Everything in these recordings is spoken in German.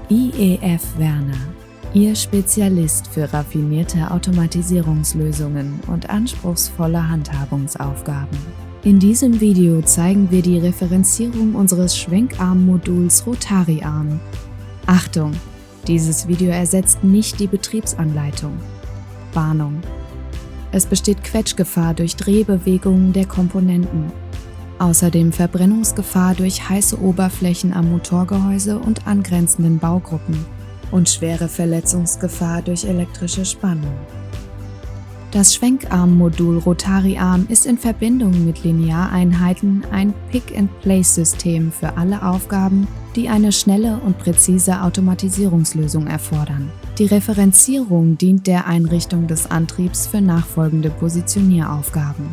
IEF Werner, Ihr Spezialist für raffinierte Automatisierungslösungen und anspruchsvolle Handhabungsaufgaben. In diesem Video zeigen wir die Referenzierung unseres Schwenkarm-Moduls Rotary-Arm. Achtung! Dieses Video ersetzt nicht die Betriebsanleitung. Warnung! Es besteht Quetschgefahr durch Drehbewegungen der Komponenten. Außerdem Verbrennungsgefahr durch heiße Oberflächen am Motorgehäuse und angrenzenden Baugruppen und schwere Verletzungsgefahr durch elektrische Spannung. Das Schwenkarm-Modul Rotary-Arm ist in Verbindung mit Lineareinheiten ein Pick-and-Place-System für alle Aufgaben, die eine schnelle und präzise Automatisierungslösung erfordern. Die Referenzierung dient der Einrichtung des Antriebs für nachfolgende Positionieraufgaben.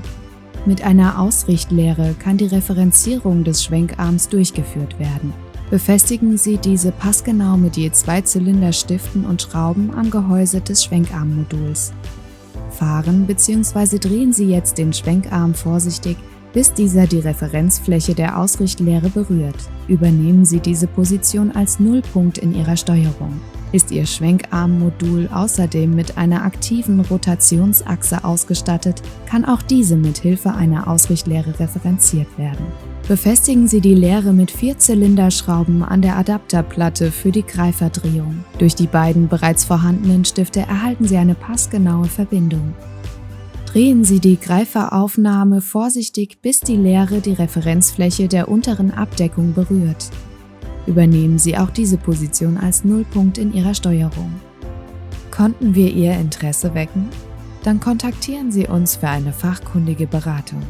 Mit einer Ausrichtlehre kann die Referenzierung des Schwenkarms durchgeführt werden. Befestigen Sie diese passgenau mit je 2 Zylinderstiften und Schrauben am Gehäuse des Schwenkarmmoduls. Fahren bzw. drehen Sie jetzt den Schwenkarm vorsichtig, bis dieser die Referenzfläche der Ausrichtlehre berührt. Übernehmen Sie diese Position als Nullpunkt in Ihrer Steuerung. Ist Ihr Schwenkarmmodul außerdem mit einer aktiven Rotationsachse ausgestattet, kann auch diese mit Hilfe einer Ausrichtlehre referenziert werden. Befestigen Sie die Lehre mit 4 Zylinderschrauben an der Adapterplatte für die Greiferdrehung. Durch die beiden bereits vorhandenen Stifte erhalten Sie eine passgenaue Verbindung. Drehen Sie die Greiferaufnahme vorsichtig, bis die Lehre die Referenzfläche der unteren Abdeckung berührt. Übernehmen Sie auch diese Position als Nullpunkt in Ihrer Steuerung. Konnten wir Ihr Interesse wecken? Dann kontaktieren Sie uns für eine fachkundige Beratung.